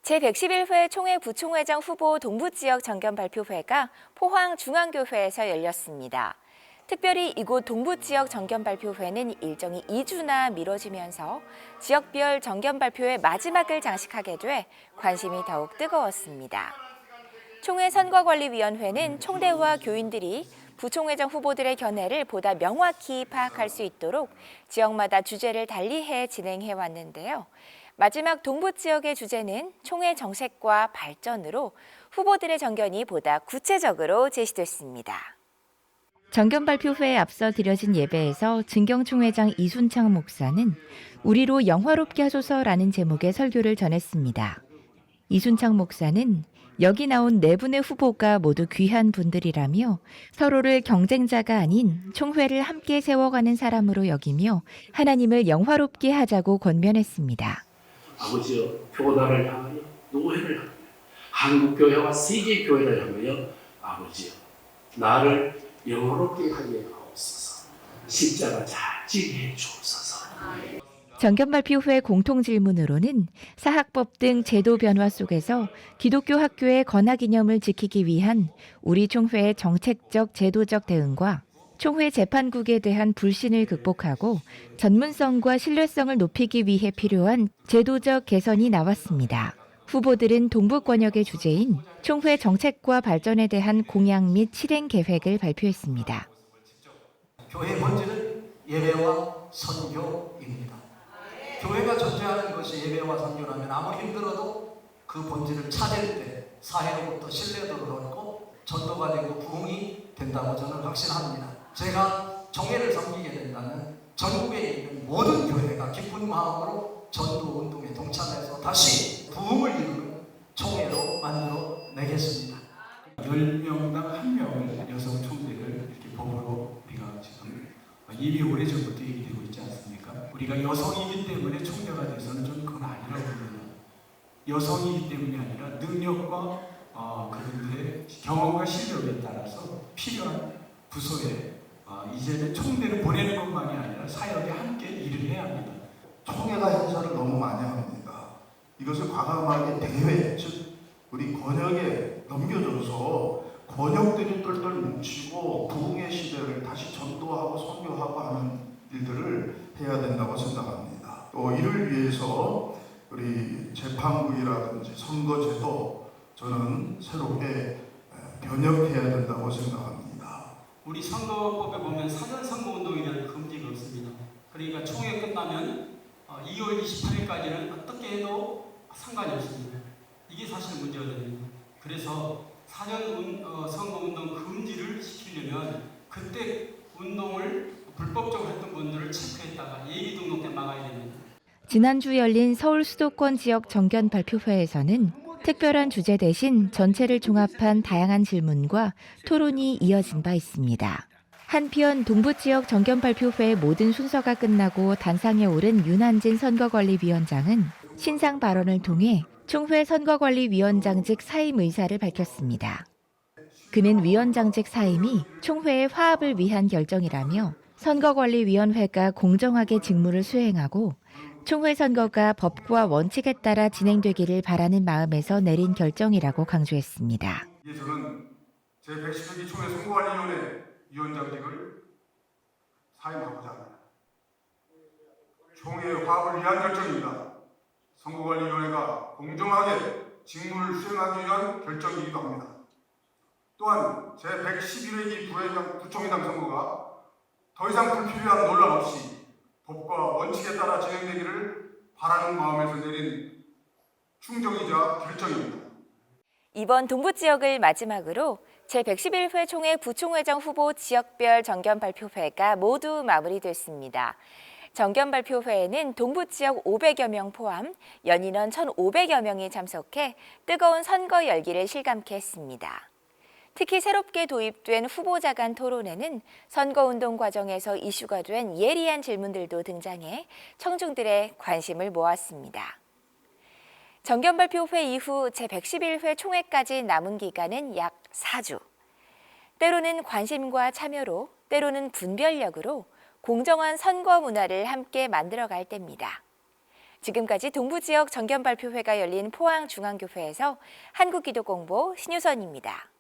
제111회 총회 부총회장 후보 동부지역 정견 발표회가 포항중앙교회에서 열렸습니다. 특별히 이곳 동부지역 정견 발표회는 일정이 2주나 미뤄지면서 지역별 정견 발표의 마지막을 장식하게 돼 관심이 더욱 뜨거웠습니다. 총회 선거관리위원회는 총대와 교인들이 부총회장 후보들의 견해를 보다 명확히 파악할 수 있도록 지역마다 주제를 달리해 진행해 왔는데요. 마지막 동부 지역의 주제는 총회 정책과 발전으로 후보들의 정견이 보다 구체적으로 제시됐습니다. 정견 발표회에 앞서 드려진 예배에서 진경총회장 이순창 목사는 우리로 영화롭게 하소서라는 제목의 설교를 전했습니다. 이순창 목사는 여기 나온 네 분의 후보가 모두 귀한 분들이라며 서로를 경쟁자가 아닌 총회를 함께 세워가는 사람으로 여기며 하나님을 영화롭게 하자고 권면했습니다. 아버지여, 교단을 향하여 노회를 향하여 한국교회와 세계교회를 향하여 아버지여, 나를 영화롭게 하게 하옵소서. 십자가 잘 지게 주옵소서. 정견 발표회 공통 질문으로는 사학법 등 제도 변화 속에서 기독교 학교의 건학 이념을 지키기 위한 우리 총회의 정책적 제도적 대응과 총회 재판국에 대한 불신을 극복하고 전문성과 신뢰성을 높이기 위해 필요한 제도적 개선이 나왔습니다. 후보들은 동부권역의 주제인 총회 정책과 발전에 대한 공약 및 실행 계획을 발표했습니다. 교회의 본질은 예배와 선교입니다. 교회가 존재하는 것이 예배와 선교라면 아무리 힘들어도 그 본질을 찾을 때 사회로부터 신뢰도를 얻고 전도가 되고 부흥이 된다고 저는 확신합니다. 제가 총회를 섬기게 된다면 전국에 있는 모든 교회가 기쁜 마음으로 전도 운동에 동참해서 다시 부흥을 이루는 총회로 만들어 내겠습니다. 10명당 1명을 여성 총재를 이렇게 법으로 우리가 지금 이미 오래전부터 얘기되고 있지 않습니까? 우리가 여성이기 때문에 총재가 돼서는 좀 그건 아니라고 봅니다. 여성이기 때문이 아니라 능력과 그분들의 경험과 실력에 따라서 필요한 부서에 이제는 총대를 보내는 것만이 아니라 사역에 함께 일을 해야 합니다. 총회가 행사를 너무 많이 합니다. 이것을 과감하게 대회, 즉 우리 권역에 넘겨줘서 권역들이 똘똘 뭉치고 부흥의 시대를 다시 전도하고 선교하고 하는 일들을 해야 된다고 생각합니다. 또 이를 위해서 우리 재판국이라든지 선거제도 저는 새롭게 변혁해야 된다고 생각합니다. 우리 선거법에 보면 사전선거운동이라는 금지가 없습니다. 그러니까 총회 끝나면 2월 28일까지는 어떻게 해도 상관이 없습니다. 이게 사실 문제가 됩니다. 그래서 선거운동 금지를 시키려면 그때 운동을 불법적으로 했던 분들을 체크했다가 예비 등록 때 막아야 됩니다. 지난주 열린 서울 수도권 지역 정견 발표회에서는 특별한 주제 대신 전체를 종합한 다양한 질문과 토론이 이어진 바 있습니다. 한편 동부지역 정견 발표회 모든 순서가 끝나고 단상에 오른 윤한진 선거관리위원장은 신상 발언을 통해 총회 선거관리위원장직 사임 의사를 밝혔습니다. 그는 위원장직 사임이 총회의 화합을 위한 결정이라며 선거관리위원회가 공정하게 직무를 수행하고 총회 선거가 법과 원칙에 따라 진행되기를 바라는 마음에서 내린 결정이라고 강조했습니다. 저는 제111기 총회 선거관리위원회 위원장직을 사임하고자 합니다. 총회의 화합을 위한 결정입니다. 선거관리위원회가 공정하게 직무를 수행하기 위한 결정이기도 합니다. 또한 제111회기 부총회장 선거가 더 이상 불필요한 논란 없이 법과 원칙에 따라 진행되기를 바라는 마음에서 내린 충정이자 결정입니다. 이번 동부지역을 마지막으로 제111회 총회 부총회장 후보 지역별 정견 발표회가 모두 마무리됐습니다. 정견 발표회에는 동부지역 500여 명 포함 연인원 1,500여 명이 참석해 뜨거운 선거 열기를 실감케 했습니다. 특히 새롭게 도입된 후보자 간 토론회는 선거운동 과정에서 이슈가 된 예리한 질문들도 등장해 청중들의 관심을 모았습니다. 정견 발표회 이후 제111회 총회까지 남은 기간은 약 4주. 때로는 관심과 참여로, 때로는 분별력으로 공정한 선거 문화를 함께 만들어갈 때입니다. 지금까지 동부지역 정견발표회가 열린 포항중앙교회에서 한국기도공보 신유선입니다.